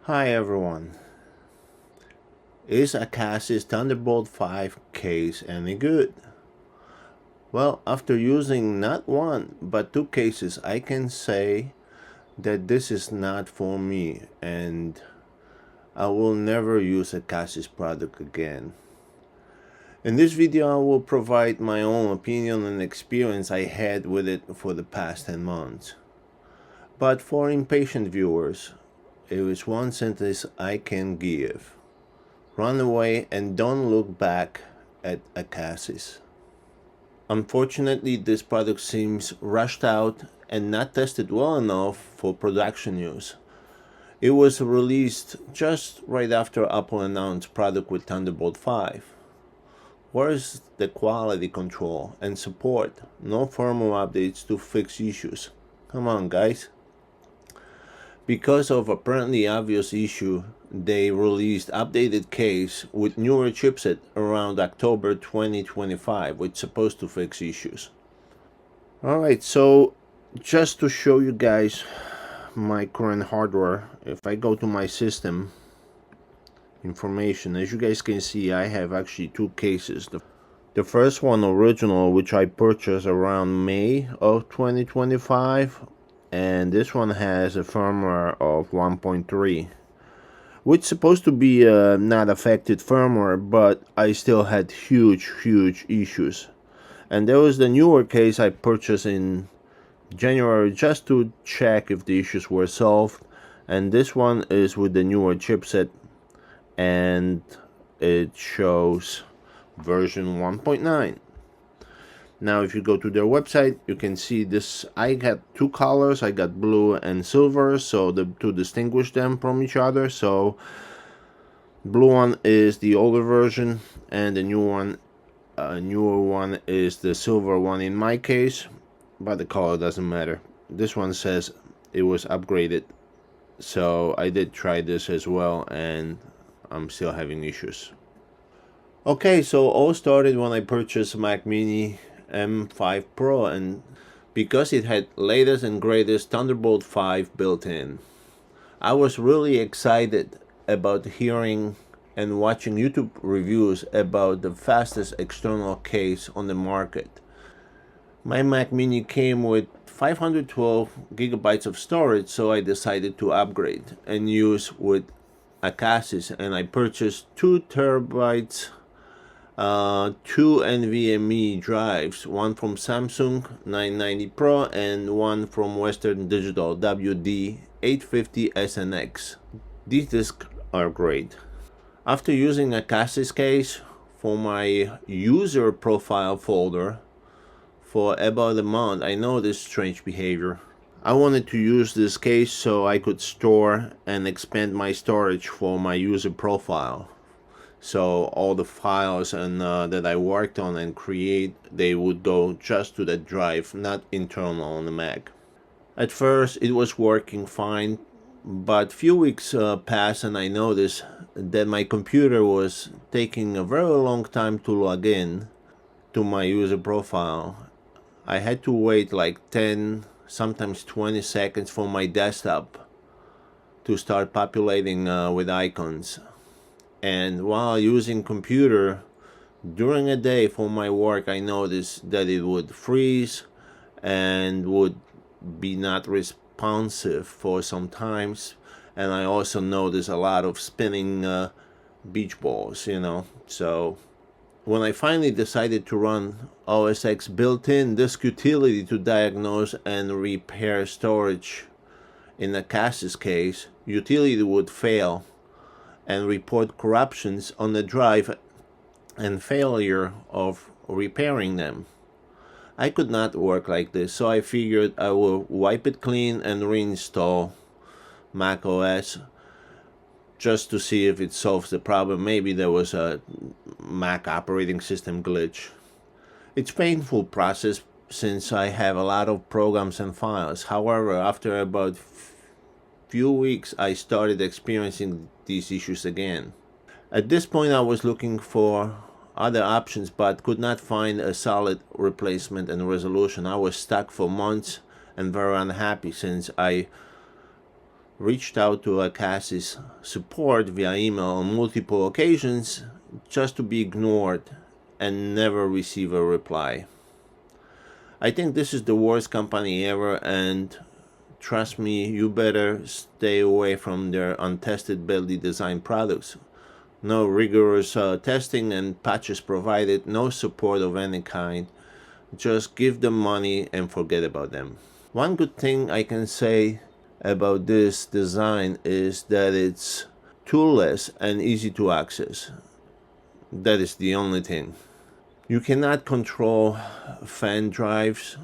Hi everyone. Is Acasis Thunderbolt 5 case any good? Well, after using not one but two cases, I can say that this is not for me and I will never use a Acasis product again. In this video, I will provide my own opinion and experience I had with it for the past 10 months. But for impatient viewers, it is one sentence I can give. Run away and don't look back at Acasis. Unfortunately, this product seems rushed out and not tested well enough for production use. It was released just right after Apple announced product with Thunderbolt 5. Where is the quality control and support? No firmware updates to fix issues. Come on, guys. Because of apparently obvious issue, they released updated case with newer chipset around October 2025, which is supposed to fix issues. Alright, so just to show you guys my current hardware, if I go to my system information, as you guys can see, I have actually two cases. The first one, original, which I purchased around May of 2025, and this one has a firmware of 1.3, which is supposed to be not affected firmware, but I still had huge issues. And there was the newer case I purchased in January just to check if the issues were solved, and this one is with the newer chipset and it shows version 1.9. Now if you go to their website, you can see this. I got two colors, I got blue and silver, so to distinguish them from each other. So blue one is the older version and the newer one is the silver one in my case, but the color doesn't matter. This one says it was upgraded, so I did try this as well and I'm still having issues. Okay, so all started when I purchased Mac Mini M5 Pro, and because it had latest and greatest Thunderbolt 5 built in. I was really excited about hearing and watching YouTube reviews about the fastest external case on the market. My Mac Mini came with 512 gigabytes of storage, so I decided to upgrade and use with Acasis, and I purchased 2 terabytes two NVMe drives, one from Samsung 990 Pro and one from Western Digital WD850 SNX. These discs are great. After using Acasis case for my user profile folder for about a month, I noticed strange behavior. I wanted to use this case so I could store and expand my storage for my user profile. So all the files and that I worked on and create, they would go just to that drive, not internal on the Mac. At first it was working fine, but few weeks passed and I noticed that my computer was taking a very long time to log in to my user profile. I had to wait like 10, sometimes 20 seconds for my desktop to start populating with icons. And while using computer during a day for my work, I noticed that it would freeze and would be not responsive for some times. And I also noticed a lot of spinning beach balls, So when I finally decided to run OS X built-in disk utility to diagnose and repair storage in Acasis case, utility would fail and report corruptions on the drive and failure of repairing them. I could not work like this, so I figured I will wipe it clean and reinstall Mac OS just to see if it solves the problem. Maybe there was a Mac operating system glitch. It's a painful process since I have a lot of programs and files. However, after about few weeks, I started experiencing these issues again. At this point, I was looking for other options but could not find a solid replacement and resolution. I was stuck for months and very unhappy since I reached out to Acasis support via email on multiple occasions just to be ignored and never receive a reply. I think this is the worst company ever, and trust me, you better stay away from their untested, badly designed products. No rigorous testing and patches provided, no support of any kind. Just give them money and forget about them. One good thing I can say about this design is that it's toolless and easy to access. That is the only thing. You cannot control fan drives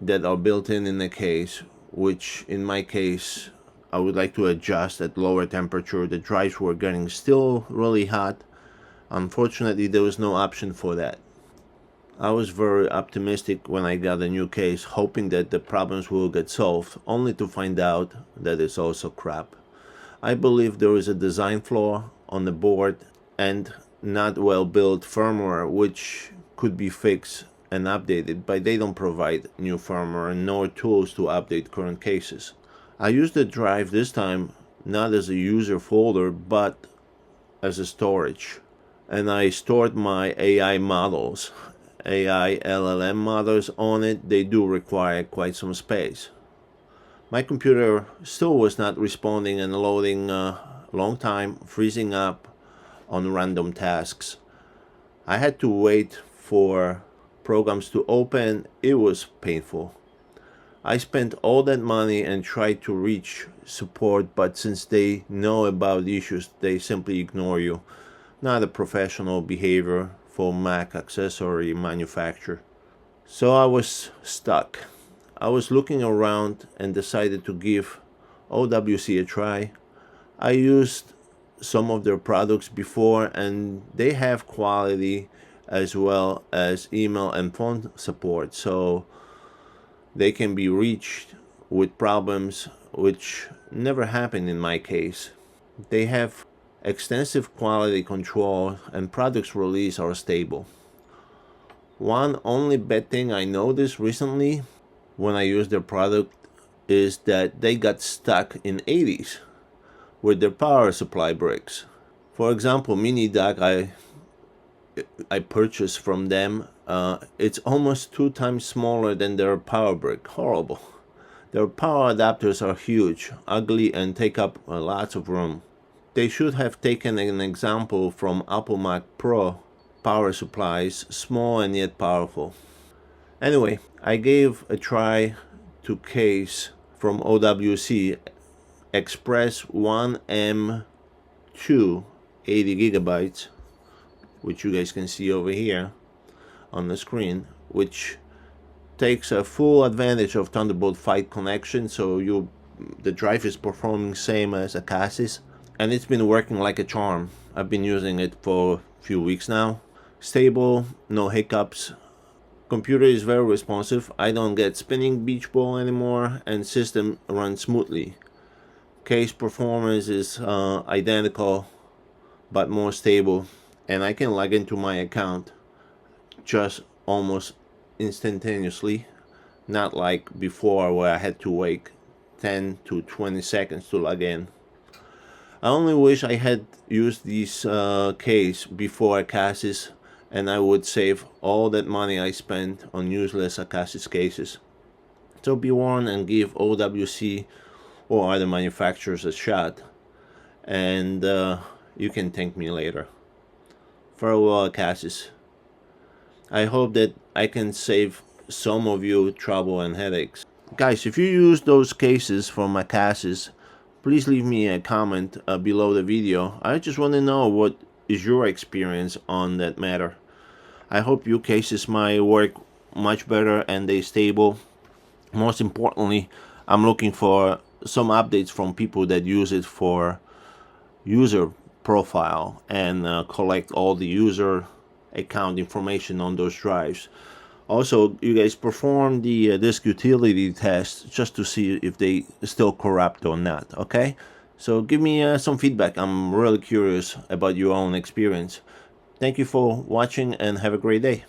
that are built in the case, which in my case I would like to adjust at lower temperature. The drives were getting still really hot. Unfortunately, there was no option for that. I was very optimistic when I got a new case, hoping that the problems will get solved, only to find out that it's also crap. I believe there is a design flaw on the board and not well built firmware, which could be fixed and updated, but they don't provide new firmware and nor tools to update current cases. I used the drive this time not as a user folder but as a storage, and I stored my AI models. AI LLM models on it. They do require quite some space. My computer still was not responding and loading a long time, freezing up on random tasks. I had to wait for programs to open. It was painful. I spent all that money and tried to reach support, but since they know about the issues, they simply ignore you. Not a professional behavior for Mac accessory manufacturer. So I was stuck. I was looking around and decided to give OWC a try. I used some of their products before and they have quality as well as email and phone support, so they can be reached with problems, which never happened in my case. They have extensive quality control and products release are stable. One only bad thing I noticed recently when I used their product is that they got stuck in 80s with their power supply bricks. For example, mini dock I purchased from them, it's almost 2 times smaller than their power brick. Horrible. Their power adapters are huge, ugly, and take up lots of room. They should have taken an example from Apple Mac Pro power supplies, small and yet powerful. Anyway, I gave a try to case from OWC Express 1M2 80 gigabytes, which you guys can see over here on the screen, which takes a full advantage of Thunderbolt 5 connection, so the drive is performing same as Acasis, and it's been working like a charm. I've been using it for a few weeks now. Stable, no hiccups. Computer is very responsive. I don't get spinning beach ball anymore, and system runs smoothly. Case performance is identical but more stable, and I can log into my account just almost instantaneously, not like before where I had to wait 10 to 20 seconds to log in. I only wish I had used this case before Acasis, and I would save all that money I spent on useless Acasis cases. So be warned and give OWC or other manufacturers a shot, and you can thank me later. Farewell, Acasis. I hope that I can save some of you trouble and headaches. Guys, if you use those cases from Acasis, please leave me a comment below the video. I just want to know what is your experience on that matter. I hope your cases might work much better and they stable. Most importantly, I'm looking for some updates from people that use it for user profile and collect all the user account information on those drives. Also, you guys perform the disk utility test just to see if they still corrupt or not, okay? So give me some feedback. I'm really curious about your own experience. Thank you for watching and have a great day.